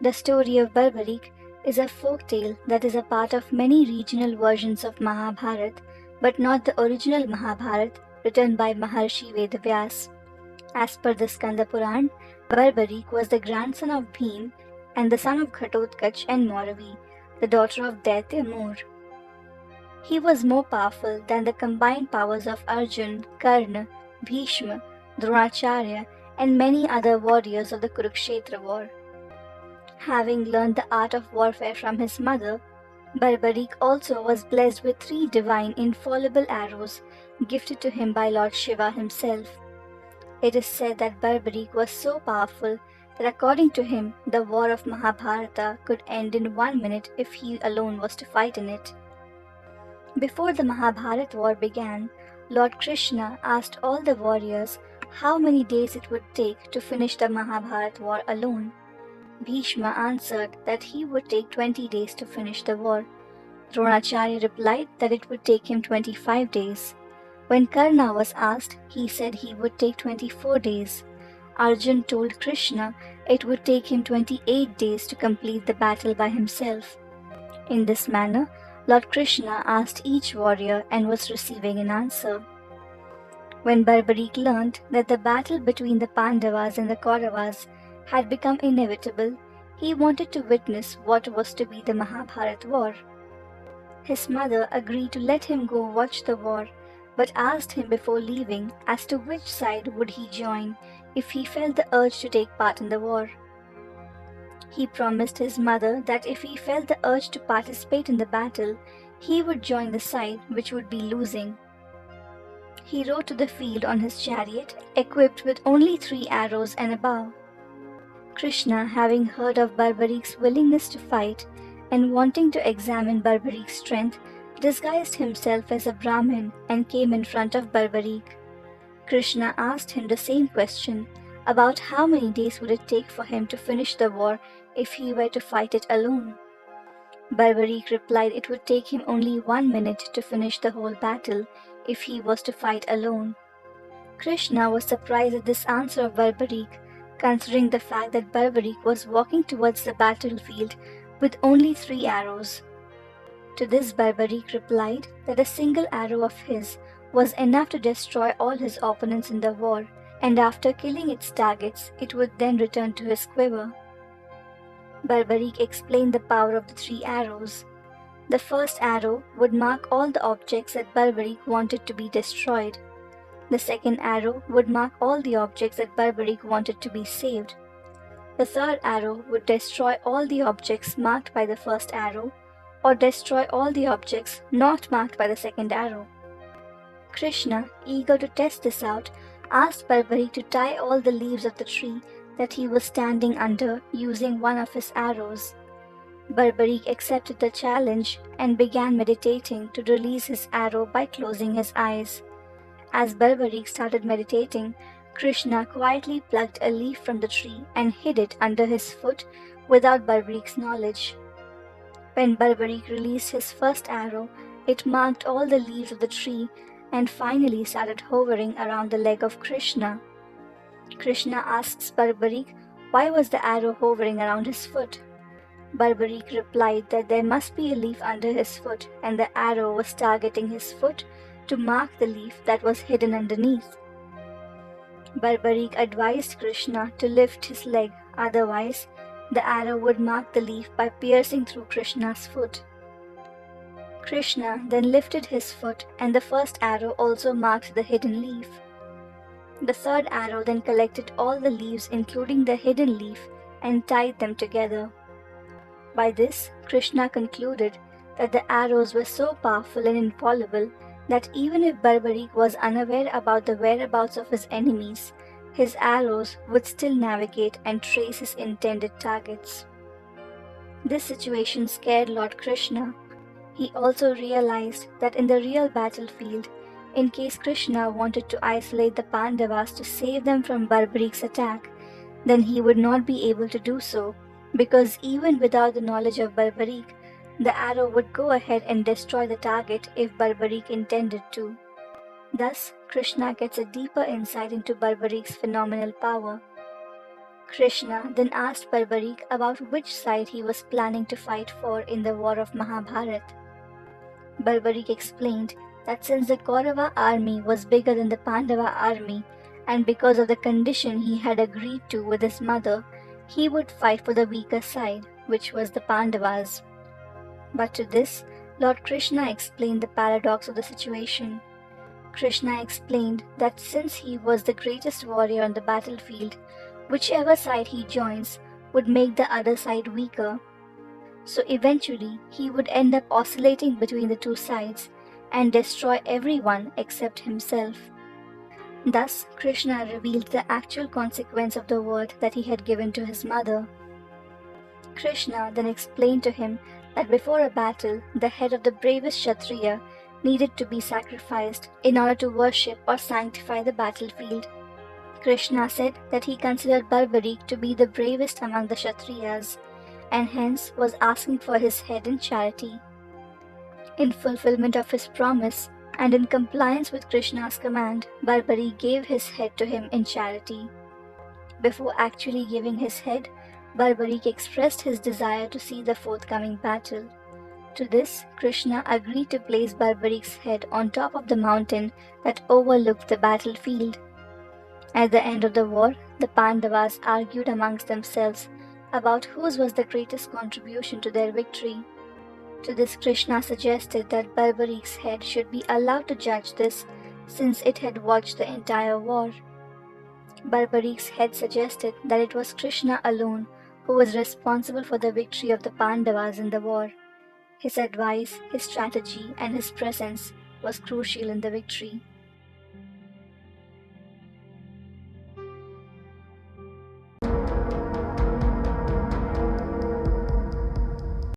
The story of Barbarik is a folk tale that is a part of many regional versions of Mahabharata, but not the original Mahabharata written by Maharishi Ved Vyasa. As per the Skanda Purana, Barbarik was the grandson of Bhima and the son of Ghatotkacha and Maurvi, the daughter of Daitya Moor. He was more powerful than the combined powers of Arjuna, Karna, Bhishma, Dronacharya, and many other warriors of the Kurukshetra war. Having learned the art of warfare from his mother, Barbarik also was blessed with 3 divine infallible arrows gifted to him by Lord Shiva himself. It is said that Barbarik was so powerful that according to him, the war of Mahabharata could end in 1 minute if he alone was to fight in it. Before the Mahabharata war began, Lord Krishna asked all the warriors how many days it would take to finish the Mahabharata war alone. Bhishma answered that he would take 20 days to finish the war. Dronacharya replied that it would take him 25 days. When Karna was asked, he said he would take 24 days. Arjuna told Krishna it would take him 28 days to complete the battle by himself. In this manner, Lord Krishna asked each warrior and was receiving an answer. When Barbarik learned that the battle between the Pandavas and the Kauravas had become inevitable, he wanted to witness what was to be the Mahabharata war. His mother agreed to let him go watch the war, but asked him before leaving as to which side would he join if he felt the urge to take part in the war. He promised his mother that if he felt the urge to participate in the battle, he would join the side which would be losing. He rode to the field on his chariot, equipped with only 3 arrows and a bow. Krishna, having heard of Barbarik's willingness to fight and wanting to examine Barbarik's strength, disguised himself as a Brahmin and came in front of Barbarik. Krishna asked him the same question about how many days would it take for him to finish the war if he were to fight it alone. Barbarik replied it would take him only 1 minute to finish the whole battle if he was to fight alone. Krishna was surprised at this answer of Barbarik, considering the fact that Barbarik was walking towards the battlefield with only 3 arrows. To this Barbarik replied that a single arrow of his was enough to destroy all his opponents in the war, and after killing its targets, it would then return to his quiver. Barbarik explained the power of the 3 arrows. The first arrow would mark all the objects that Barbarik wanted to be destroyed. The second arrow would mark all the objects that Barbarik wanted to be saved. The third arrow would destroy all the objects marked by the first arrow, or destroy all the objects not marked by the second arrow. Krishna, eager to test this out, asked Barbarik to tie all the leaves of the tree that he was standing under using one of his arrows. Barbarik accepted the challenge and began meditating to release his arrow by closing his eyes. As Barbarik started meditating, Krishna quietly plucked a leaf from the tree and hid it under his foot without Barbarik's knowledge. When Barbarik released his first arrow, it marked all the leaves of the tree and finally started hovering around the leg of Krishna. Krishna asks Barbarik why was the arrow hovering around his foot. Barbarik replied that there must be a leaf under his foot and the arrow was targeting his foot to mark the leaf that was hidden underneath. Barbarik advised Krishna to lift his leg, otherwise the arrow would mark the leaf by piercing through Krishna's foot. Krishna then lifted his foot and the first arrow also marked the hidden leaf. The third arrow then collected all the leaves including the hidden leaf and tied them together. By this, Krishna concluded that the arrows were so powerful and infallible that even if Barbarik was unaware about the whereabouts of his enemies, his arrows would still navigate and trace his intended targets. This situation scared Lord Krishna. He also realized that in the real battlefield, in case Krishna wanted to isolate the Pandavas to save them from Barbarik's attack, then he would not be able to do so, because even without the knowledge of Barbarik, the arrow would go ahead and destroy the target if Barbarik intended to. Thus, Krishna gets a deeper insight into Barbarik's phenomenal power. Krishna then asked Barbarik about which side he was planning to fight for in the war of Mahabharata. Barbarik explained that since the Kaurava army was bigger than the Pandava army, and because of the condition he had agreed to with his mother, he would fight for the weaker side, which was the Pandavas. But to this, Lord Krishna explained the paradox of the situation. Krishna explained that since he was the greatest warrior on the battlefield, whichever side he joins would make the other side weaker. So eventually, he would end up oscillating between the two sides and destroy everyone except himself. Thus, Krishna revealed the actual consequence of the word that he had given to his mother. Krishna then explained to him that before a battle, the head of the bravest Kshatriya needed to be sacrificed in order to worship or sanctify the battlefield. Krishna said that he considered Barbarik to be the bravest among the Kshatriyas, and hence was asking for his head in charity. In fulfillment of his promise, and in compliance with Krishna's command, Barbarik gave his head to him in charity. Before actually giving his head, Barbarik expressed his desire to see the forthcoming battle. To this, Krishna agreed to place Barbarik's head on top of the mountain that overlooked the battlefield. At the end of the war, the Pandavas argued amongst themselves about whose was the greatest contribution to their victory. To this, Krishna suggested that Barbarik's head should be allowed to judge this, since it had watched the entire war. Barbarik's head suggested that it was Krishna alone who was responsible for the victory of the Pandavas in the war. His advice, his strategy, and his presence was crucial in the victory.